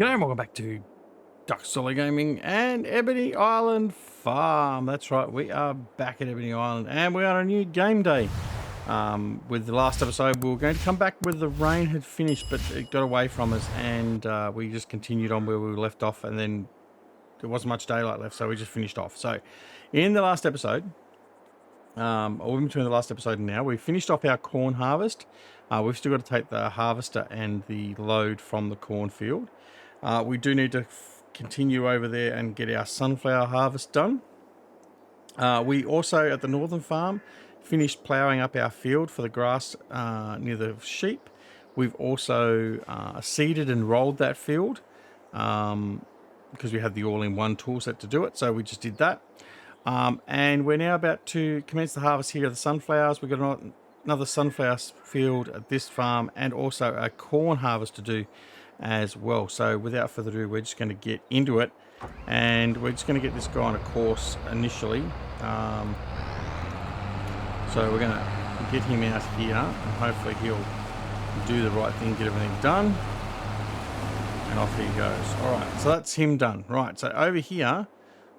G'day and welcome back to Duck Solid Gaming and Ebony Island Farm. That's right, we are back at Ebony Island and we're on a new game day. With the last episode, we were going to come back with the rain had finished, but it got away from us and we just continued on where we were left off, and then there wasn't much daylight left, so we just finished off. So in the last episode, or in between the last episode and now, we finished off our corn harvest. We've still got to take the harvester and the load from the cornfield. We do need to continue over there and get our sunflower harvest done. We also, at the northern farm, finished ploughing up our field for the grass near the sheep. We've also seeded and rolled that field because we had the all-in-one tool set to do it, so we just did that. And we're now about to commence the harvest here of the sunflowers. We've got another sunflower field at this farm and also a corn harvest to do as well. So without further ado, we're just going to get into it, and we're just going to get this guy on a course initially. So we're going to get him out here and hopefully he'll do the right thing, get everything done, and off he goes. Alright, so that's him done. Right, so over here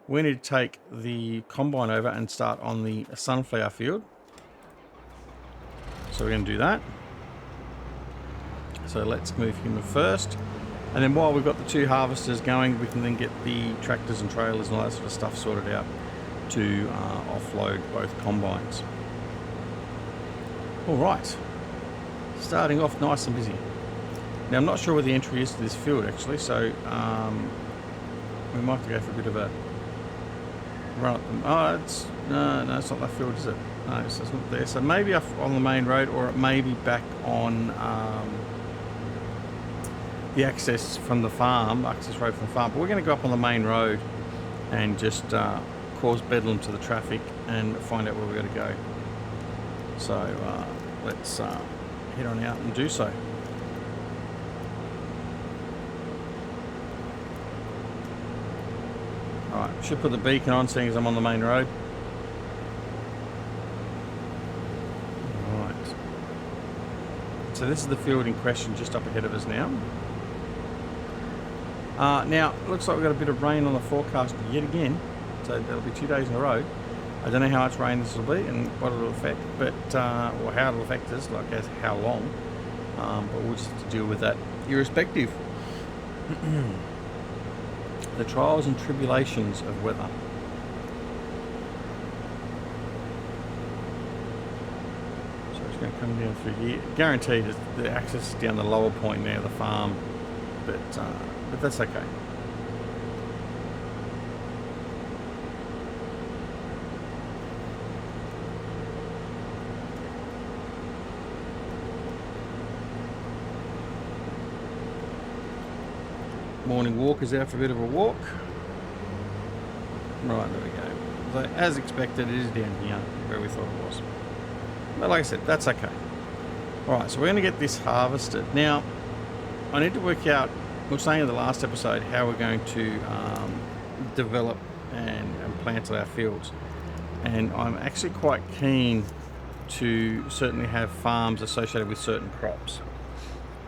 we need to take the combine over and start on the sunflower field. So we're going to do that. So let's move him first, and then while we've got the two harvesters going, we can then get the tractors and trailers and all that sort of stuff sorted out to offload both combines. Alright, starting off nice and busy. Now I'm not sure where the entry is to this field actually, so we might have to go for a bit of a run at them. Oh, it's no, it's not that field, is it? No, it's not there. So maybe off on the main road, or it may be back on the access from the farm, access road from the farm. But we're going to go up on the main road and just cause bedlam to the traffic and find out where we're going to go. So let's head on out and do so. Alright, should put the beacon on seeing as I'm on the main road. Alright. So this is the field in question just up ahead of us now. Now, it looks like we've got a bit of rain on the forecast yet again. So that'll be 2 days in a row. I don't know how much rain this will be and what it'll affect, but or how it'll affect us, like as how long. But we'll just have to deal with that irrespective. The trials and tribulations of weather. So it's going to come down through here. Guaranteed the access is down the lower point now of the farm, but that's okay. Morning walk is out for a bit of a walk. Right, there we go. So as expected, it is down here where we thought it was. But like I said, that's okay. Alright, so we're going to get this harvested. Now, I need to work out, we were saying in the last episode, how we're going to develop and plant our fields. And I'm actually quite keen to certainly have farms associated with certain crops.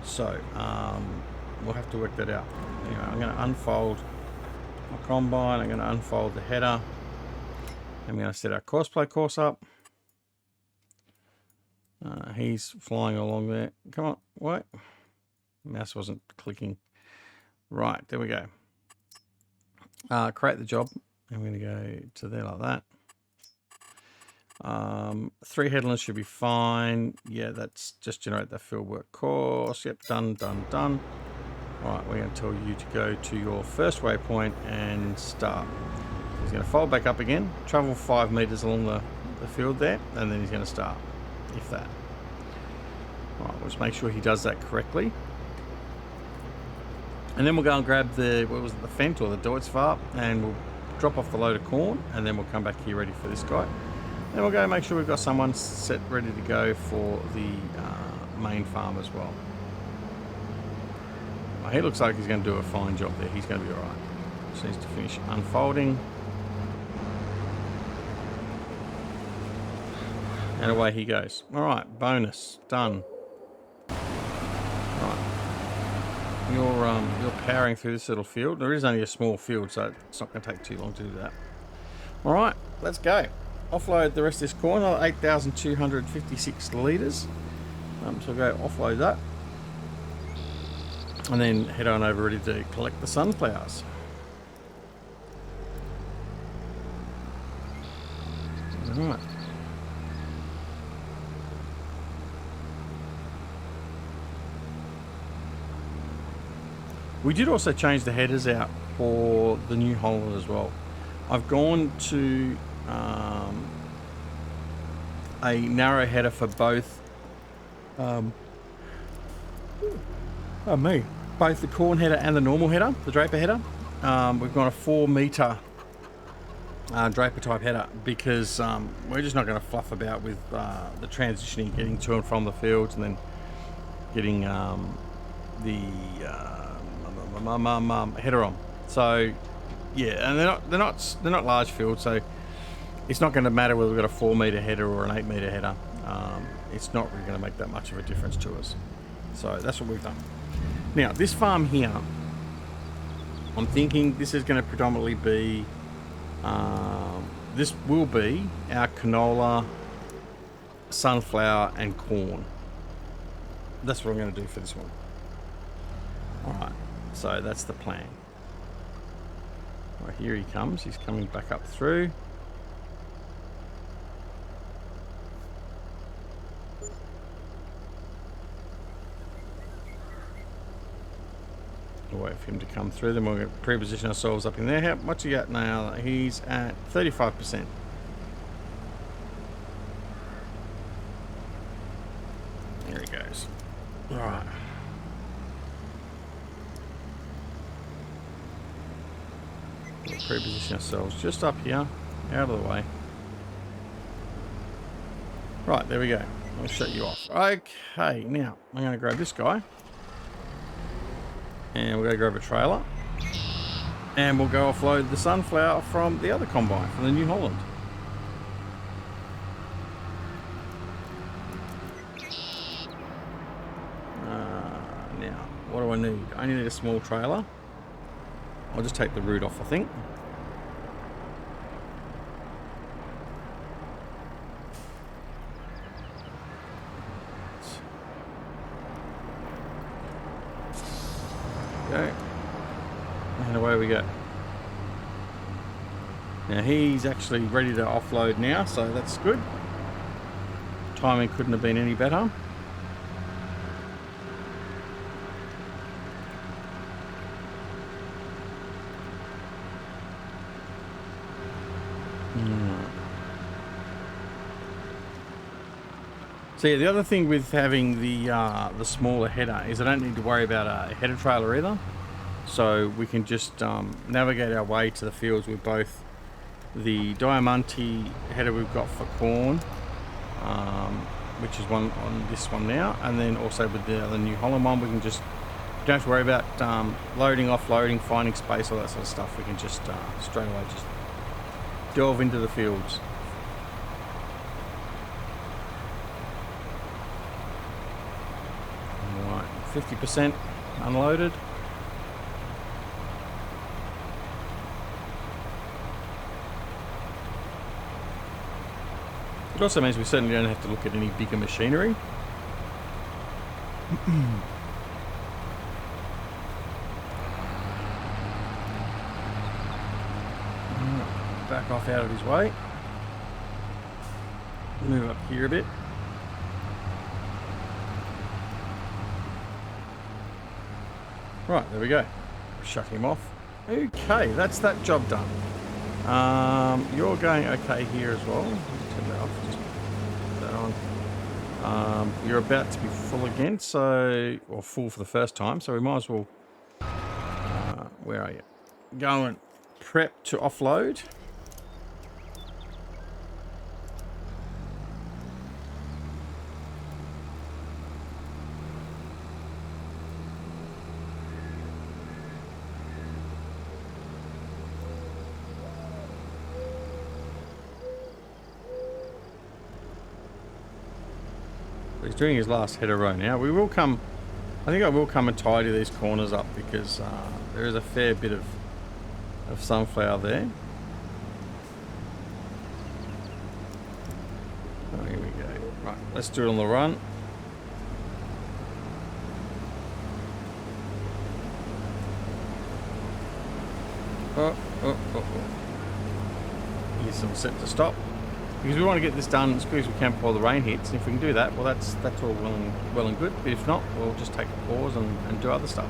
So, we'll have to work that out. Anyway, I'm going to unfold my combine, I'm going to unfold the header, I'm going to set our courseplay course up. He's flying along there. Come on, wait. Mouse wasn't clicking. Right, there we go. Create the job. I'm going to go to there like that. 3 headlands should be fine. Yeah, that's just generate the fieldwork course. Yep, done, done, done. Alright, we're going to tell you to go to your first waypoint and start. He's going to fold back up again, travel 5 meters along the field there, and then he's going to start, if that. Alright, we'll just make sure he does that correctly. And then we'll go and grab the, what was it, the Fent or the Deutzfarb, and we'll drop off the load of corn, and then we'll come back here ready for this guy. Then we'll go make sure we've got someone set ready to go for the main farm as well. He looks like he's going to do a fine job there. He's going to be alright. Just needs to finish unfolding. And away he goes. Alright, bonus. Done. Alright. you're powering through this little field. There is only a small field, so it's not going to take too long to do that. All right, let's go. Offload the rest of this corn. 8,256 litres. So we'll go offload that, and then head on over ready to collect the sunflowers. All right. We did also change the headers out for the New Holland as well. I've gone to a narrow header for both. Both the corn header and the normal header, the draper header. We've got a 4 metre draper type header because we're just not going to fluff about with the transitioning, getting to and from the fields, and then getting the header on. So yeah, and they're not large fields, so it's not going to matter whether we've got a 4 metre header or an 8 metre header. It's not really going to make that much of a difference to us. So that's what we've done. Now this farm here, I'm thinking this is going to predominantly be this will be our canola, sunflower and corn. That's what I'm going to do for this one. Alright, so that's the plan. Right, here he comes. He's coming back up through. We'll wait for him to come through, then we'll pre-position ourselves up in there. What's he got now? He's at 35%. There he goes. Right. We'll pre-position ourselves just up here, out of the way. Right, there we go. I'll shut you off. Okay, now I'm going to grab this guy. And we're going to grab a trailer. And we'll go offload the sunflower from the other combine, from the New Holland. Now, what do I need? I only need a small trailer. I'll just take the root off, I think. Go. And away we go. Now he's actually ready to offload now, so that's good. Timing couldn't have been any better. So yeah, the other thing with having the smaller header is I don't need to worry about a header trailer either. So we can just navigate our way to the fields with both the Diamante header we've got for corn, which is one on this one now, and then also with the other New Holland one, we can just don't have to worry about loading, offloading, finding space, all that sort of stuff. We can just straight away just delve into the fields. Alright, 50% unloaded. It also means we certainly don't have to look at any bigger machinery. Back off out of his way. Move up here a bit. Right, there we go. Shut him off. Okay, that's that job done. You're going okay here as well. Turn that off. Just put that on. You're about to be full again, so, or full for the first time, so we might as well. Where are you? Go and prep to offload. He's doing his last header row now. We will come I think I will come and tidy these corners up because there is a fair bit of sunflower there. Oh, here we go. Right, let's do it on the run. Oh. Here's some set to stop. Because we want to get this done as quick as we can before the rain hits. And if we can do that, well, that's all well and good. But if not, we'll just take a pause and do other stuff.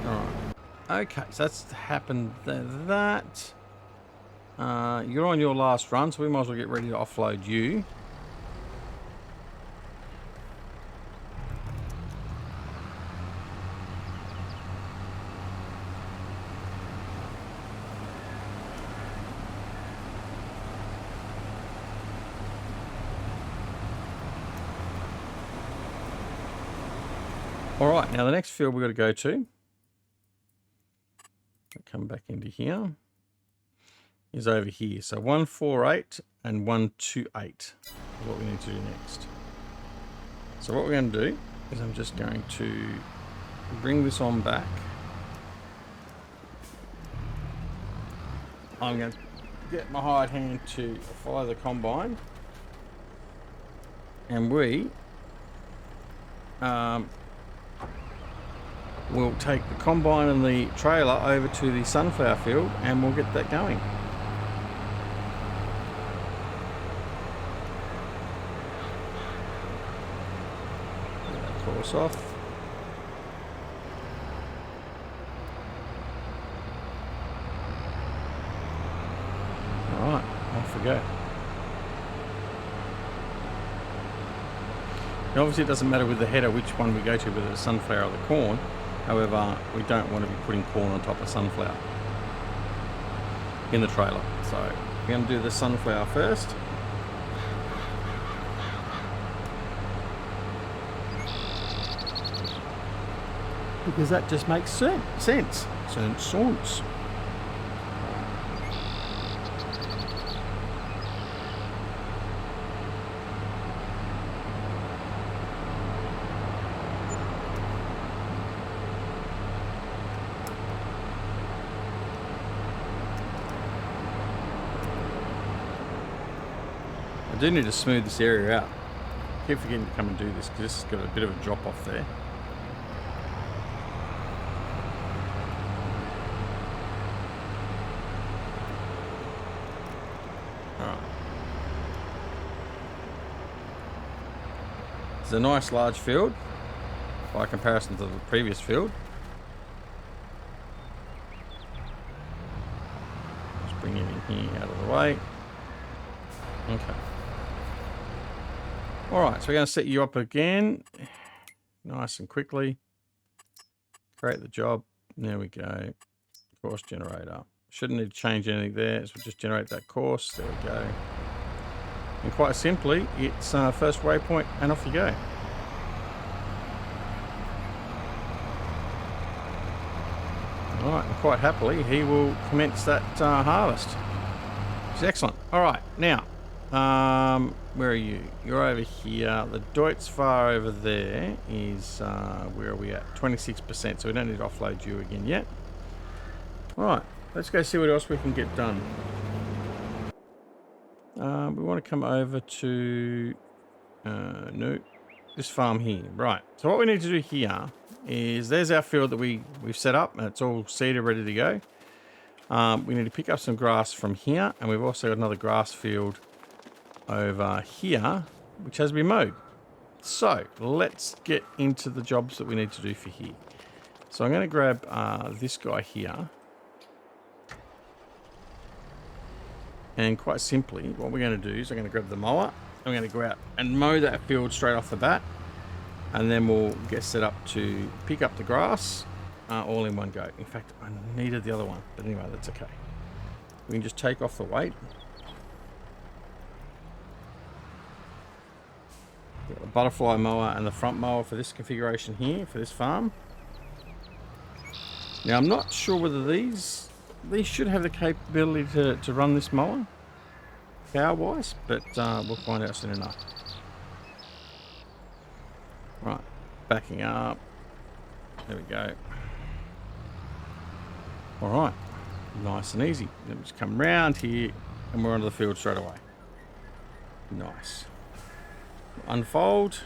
All right. Okay, so that's happened. That. You're on your last run, so we might as well get ready to offload you. Alright, now the next field we've got to go to, come back into here, is over here. So 148 and 128 is what we need to do next. So what we're going to do is I'm just going to bring this on back. I'm going to get my hired hand to follow the combine, and we we'll take the combine and the trailer over to the sunflower field and we'll get that going. Get that course off. Alright, off we go. Now obviously it doesn't matter with the header which one we go to, whether it's sunflower or the corn. However, we don't want to be putting corn on top of sunflower in the trailer. So we're going to do the sunflower first. Because that just makes sense. I do need to smooth this area out. I keep forgetting to come and do this because this has got a bit of a drop off there. Alright. It's a nice large field by comparison to the previous field. Just bring it in here out of the way. Okay. Alright, so we're going to set you up again. Nice and quickly. Create the job. There we go. Course generator. Shouldn't need to change anything there, so we'll just generate that course. There we go. And quite simply, it's first waypoint and off you go. Alright, and quite happily, he will commence that harvest. Which is excellent. Alright, now, where are you? You're over here. The Deutz far over there is, where are we at? 26%, so we don't need to offload you again yet. Alright, let's go see what else we can get done. We want to come over to, no, this farm here. Right, so what we need to do here is, there's our field that we've set up, and it's all seeded, ready to go. We need to pick up some grass from here, and we've also got another grass field over here, which has been mowed. So let's get into the jobs that we need to do for here. So I'm going to grab this guy here, and quite simply what we're going to do is I'm going to grab the mower. I'm going to go out and mow that field straight off the bat, and then we'll get set up to pick up the grass all in one go. In fact, I needed the other one, but anyway, that's okay. We can just take off the weight. Got the butterfly mower and the front mower for this configuration here, for this farm. Now I'm not sure whether these should have the capability to run this mower power wise, but we'll find out soon enough. Right, backing up. There we go. All right, nice and easy. Then we just come round here and we're onto the field straight away. Nice. Unfold.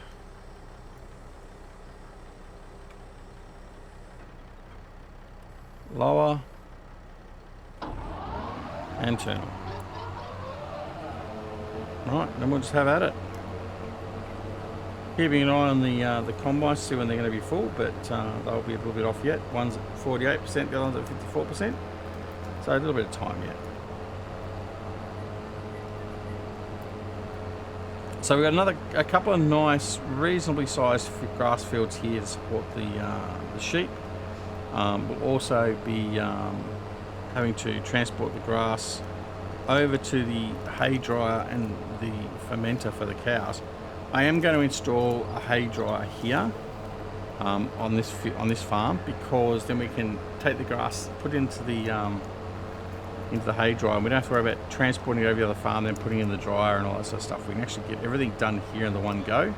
Lower. And turn on. Right, then we'll just have at it. Keeping an eye on the combines to see when they're going to be full, but they'll be a little bit off yet. One's at 48%, the other's at 54%. So a little bit of time yet. So we've got a couple of nice, reasonably sized grass fields here to support the sheep. We'll also be having to transport the grass over to the hay dryer and the fermenter for the cows. I am going to install a hay dryer here on this farm, because then we can take the grass, put it into the hay dryer, and we don't have to worry about transporting it over the other farm, then putting it in the dryer and all that sort of stuff. We can actually get everything done here in the one go,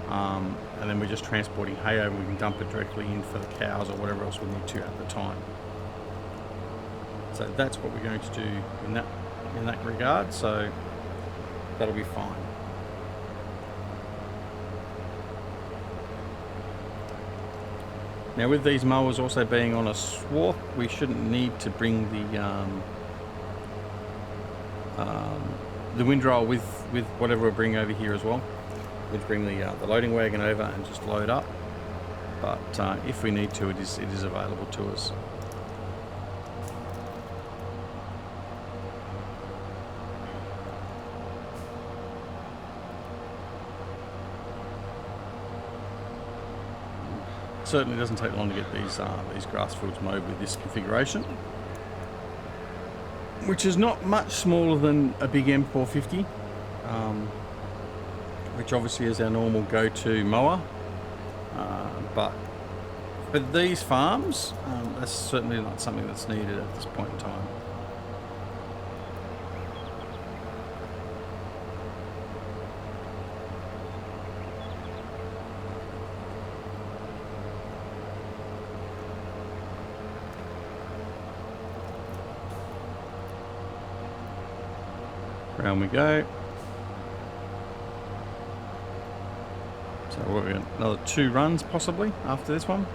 and then we're just transporting hay over. We can dump it directly in for the cows or whatever else we need to at the time. So that's what we're going to do in that regard. So that'll be fine. Now, with these mowers also being on a swath, we shouldn't need to bring the windrow with whatever we're bringing over here as well. We'll bring the loading wagon over and just load up. But if we need to, it is available to us. Certainly doesn't take long to get these grass fields mowed with this configuration, which is not much smaller than a big M450, which obviously is our normal go-to mower. But for these farms, that's certainly not something that's needed at this point in time. Round we go. So we're going another 2 runs possibly after this one.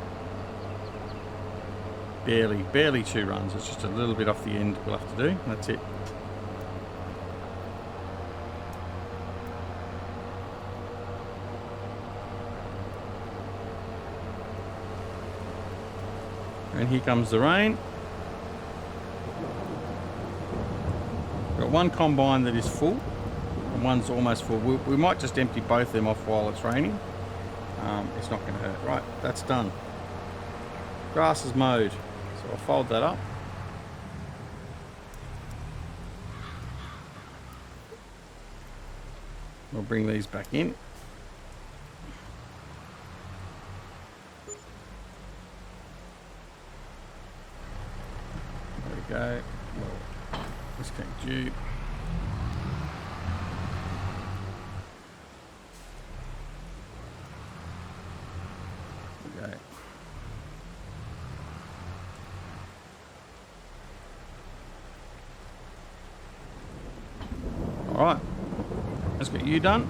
Barely 2 runs. It's just a little bit off the end we'll have to do. That's it. And here comes the rain. Got one combine that is full and one's almost full. We might just empty both of them off while it's raining. It's not going to hurt. Right, that's done. Grass is mowed, so I'll fold that up. We'll bring these back in. There we go. Disconnect you. Okay. All right. Let's get you done.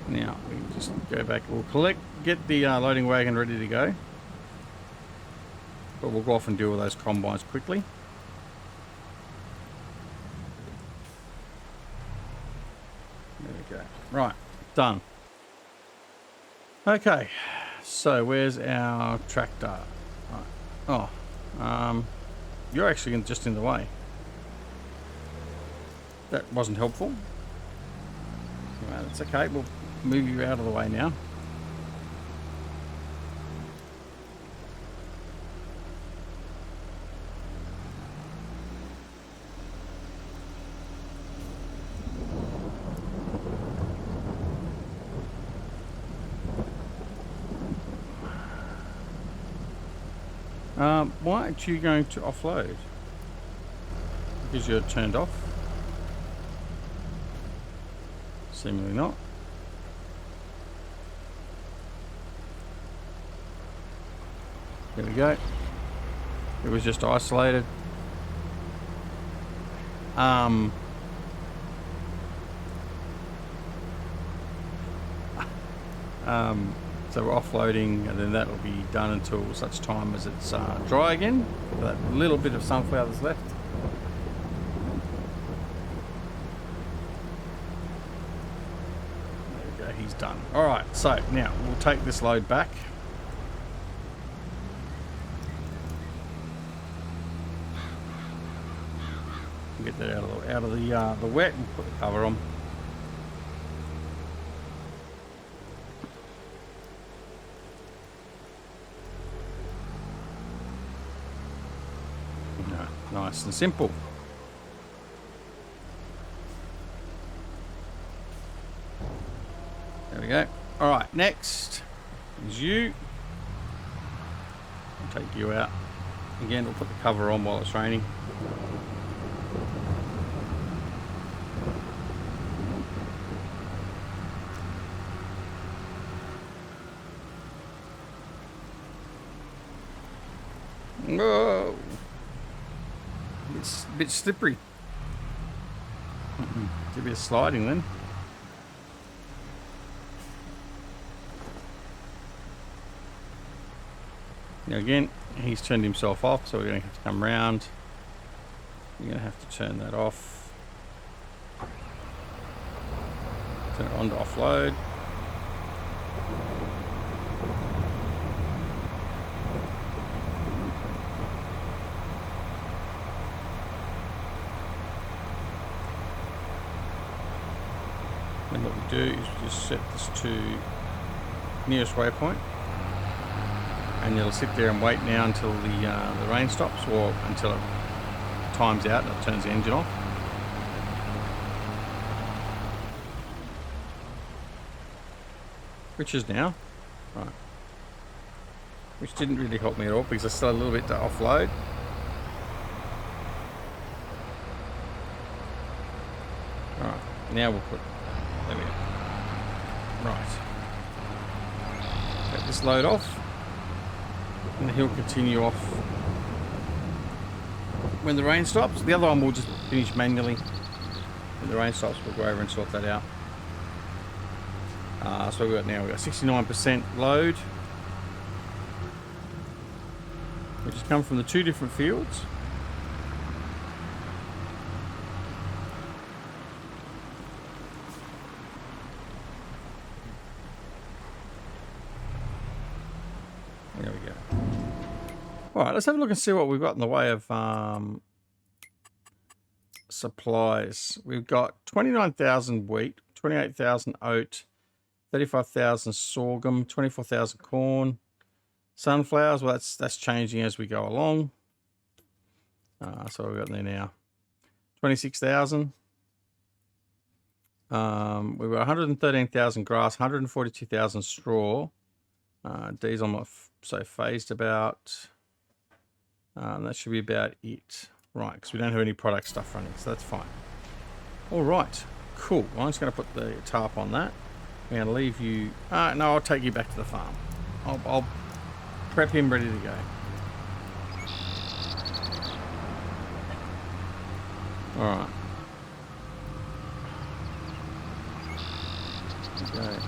Now we can just go back. We'll get the loading wagon ready to go. But we'll go off and deal with those combines quickly. Right, done. Okay, so where's our tractor? Right. Oh, you're actually just in the way. That wasn't helpful. Well, that's okay. We'll move you out of the way now. Why aren't you going to offload? Because you're turned off? Seemingly not. There we go. It was just isolated. So we're offloading, and then that'll be done until such time as it's dry again. That little bit of sunflower that's left. There we go, he's done. All right, so now we'll take this load back. Get that out of the wet and put the cover on. Nice and simple. There we go. All right, next is you. I'll take you out. Again, we'll put the cover on while it's raining. Whoa. It's a bit slippery. It's a bit of sliding then. Now again, he's turned himself off, so we're going to have to come round. You're going to have to turn that off. Turn it on to offload. And what we do is we just set this to nearest waypoint, and it'll sit there and wait now until the rain stops, or until it times out and it turns the engine off. Which is now, right? Which didn't really help me at all because I still had a little bit to offload. All right, now we'll put. There we go. Right. Take this load off, and he'll continue off when the rain stops. The other one we'll just finish manually. When the rain stops, we'll go over and sort that out. So we've got 69% load, which has come from the two different fields. There we go. All right, let's have a look and see what we've got in the way of supplies. We've got 29,000 wheat, 28,000 oat, 35,000 sorghum, 24,000 corn, sunflowers. Well, that's changing as we go along. So we've got there now 26,000. We've got 113,000 grass, 142,000 straw. These I'm not so phased about. That should be about it. Right, because we don't have any product stuff running, so that's fine. All right, cool. Well, I'm just going to put the tarp on that. I'm going to leave you... no, I'll take you back to the farm. I'll prep him ready to go. All right. Okay.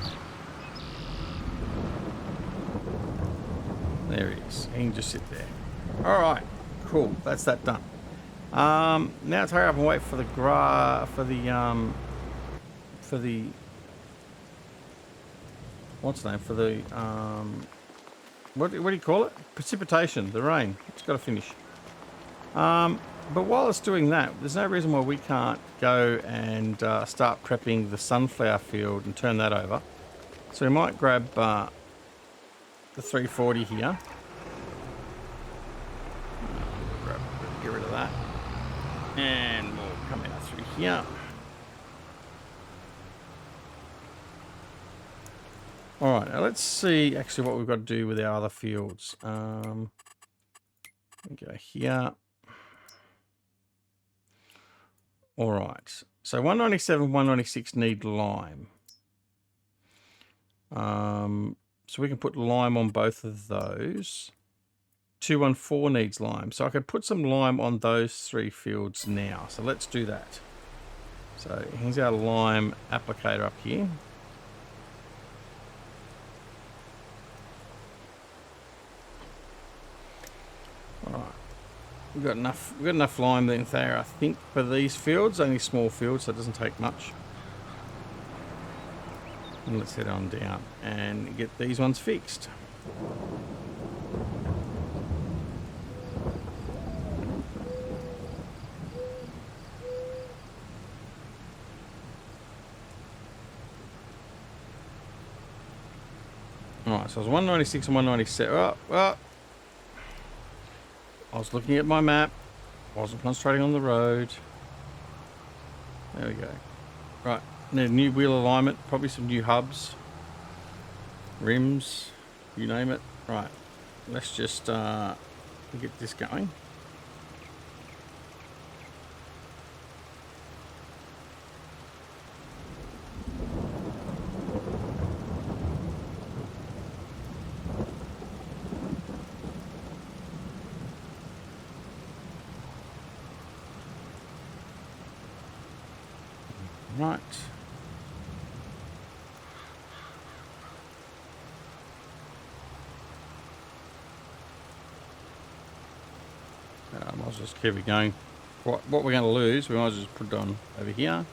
There he is. He can just sit there. All right. Cool. That's that done. Now let's hurry up and wait for the what's the name for the what do you call it? Precipitation. The rain. It's got to finish. But while it's doing that, there's no reason why we can't go and start prepping the sunflower field and turn that over. So we might grab the 340 here. Get rid of that. And we'll come out through here. Alright, now let's see actually what we've got to do with our other fields. go here. All right. So 197, 196 need lime. So we can put lime on both of those. 214 needs lime. So I could put some lime on those 3 fields now. So let's do that. So here's our lime applicator up here. All right. We've got enough lime then there, I think, for these fields. Only small fields, so it doesn't take much. And let's head on down and get these ones fixed. Alright, so it was 196 and 197. Well, I was looking at my map. Wasn't concentrating on the road. There we go. Right, need a new wheel alignment. Probably some new hubs. Rims. You name it. Right, let's just get this going. Right. I might as well just keep it going. What we're going to lose, we might as well just put it on over here.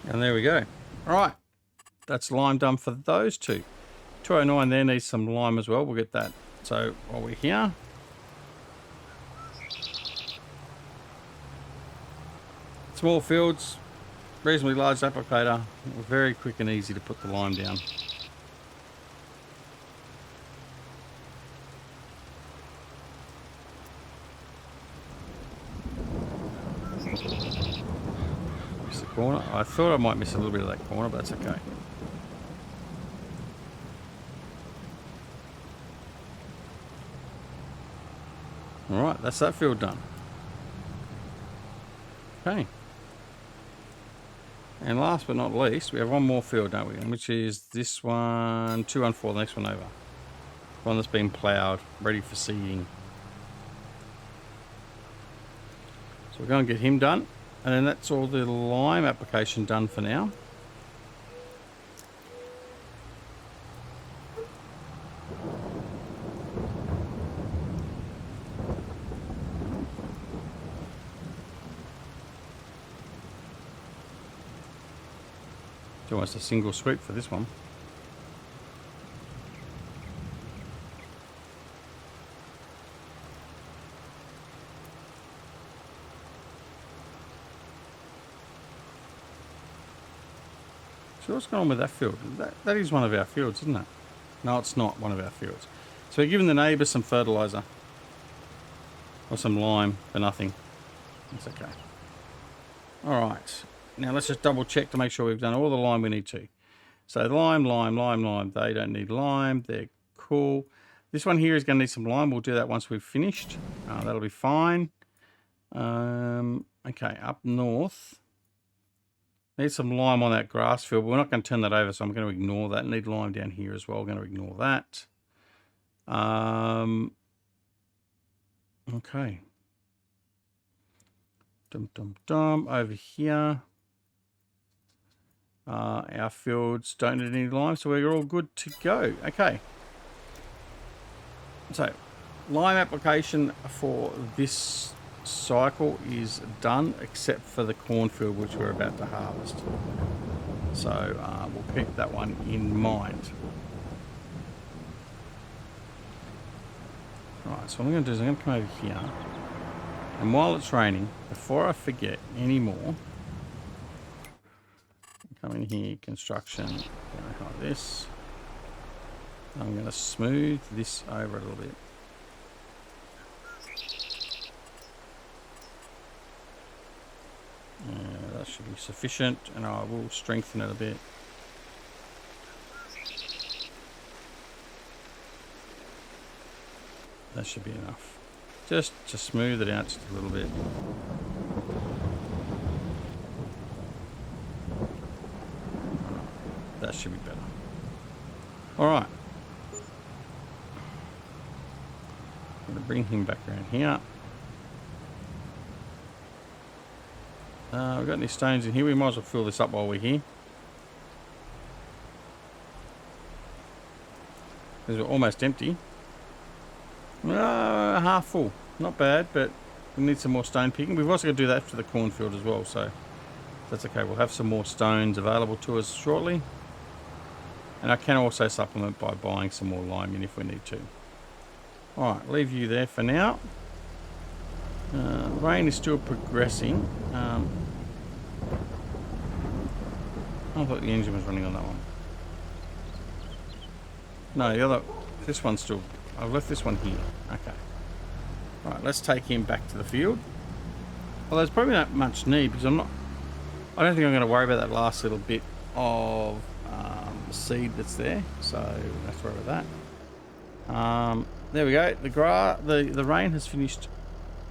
And there we go. All right, that's lime done for those 2. 209 there needs some lime as well. We'll get that. So while we're here, small fields, reasonably large applicator, very quick and easy to put the lime down. Corner. I thought I might miss a little bit of that corner, but that's okay. Alright, that's that field done. Okay. And last but not least, we have one more field, don't we? Which is this one, 214, the next one over. One that's been ploughed, ready for seeding. So we're going to get him done. And then that's all the lime application done for now. It's almost a single sweep for this one. So what's going on with that field? That is one of our fields, isn't it? No, it's not one of our fields. So we're giving the neighbour some fertiliser. Or some lime for nothing. That's okay. Alright. Now let's just double check to make sure we've done all the lime we need to. So lime. They don't need lime. They're cool. This one here is going to need some lime. We'll do that once we've finished. That'll be fine. Okay, up north. Need some lime on that grass field, but we're not going to turn that over, so I'm going to ignore that. Need lime down here as well. I'm going to ignore that. Okay. Over here. Our fields don't need any lime, so we're all good to go. Okay. So, lime application for this cycle is done, except for the cornfield which we're about to harvest. So we'll keep that one in mind. Right, Alright, so what I'm going to do is I'm going to come over here. And while it's raining, before I forget any more, come in here, construction, like this. I'm going to smooth this over a little bit. Yeah, that should be sufficient, and I will strengthen it a bit. That should be enough. Just to smooth it out just a little bit. That should be better. Alright. I'm going to bring him back around here. We've got any stones in here. We might as well fill this up while we're here. Because we're almost empty. Half full. Not bad, but we need some more stone picking. We've also got to do that for the cornfield as well, so that's okay. We'll have some more stones available to us shortly. And I can also supplement by buying some more lime in if we need to. Alright, leave you there for now. Rain is still progressing. I thought the engine was running on that one. No, the other... This one's still... I've left this one here. Okay. Right, let's take him back to the field. Well, there's probably not much need because I don't think I'm going to worry about that last little bit of seed that's there. So let's worry about that. There we go. The rain has finished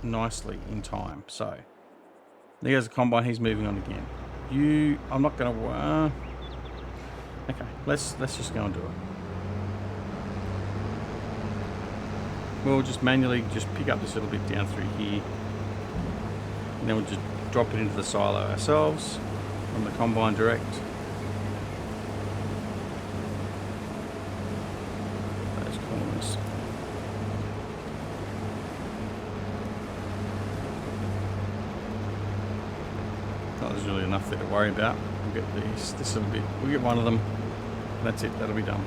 nicely in time. So there goes the combine. He's moving on again. I'm not going to. Okay, let's just go and do it. We'll just manually pick up this little bit down through here, and then we'll just drop it into the silo ourselves from the combine direct. Those corners. Not there's really enough there to worry about. We'll get this little bit. We'll get one of them. That's it. That'll be done.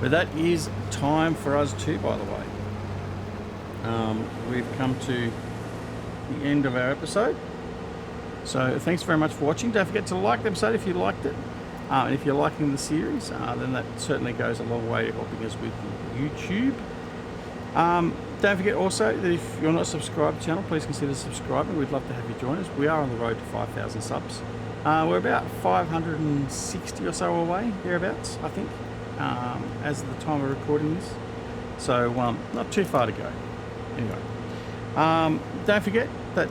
But that is time for us too, by the way. We've come to the end of our episode. So thanks very much for watching. Don't forget to like the episode if you liked it. And if you're liking the series, then that certainly goes a long way to helping us with YouTube. Don't forget also that if you're not subscribed to the channel, please consider subscribing. We'd love to have you join us. We are on the road to 5,000 subs. We're about 560 or so away, thereabouts, I think. As of the time of recording this, so not too far to go. Anyway, don't forget that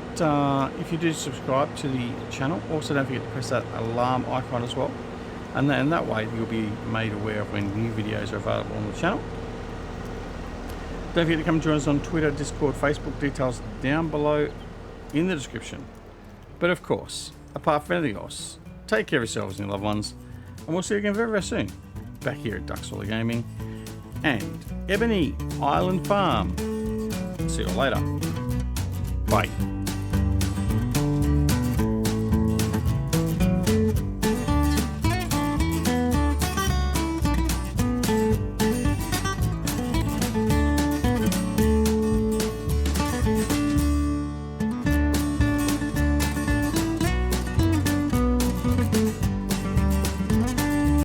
if you do subscribe to the channel, also don't forget to press that alarm icon as well, and that way you'll be made aware of when new videos are available on the channel. Don't forget to come join us on Twitter, Discord, Facebook. Details down below in the description. But of course, apart from anything else, take care of yourselves and your loved ones, and we'll see you again very, very soon. Back here at Ducksolar Gaming and Ebony Island Farm. See you later. Bye.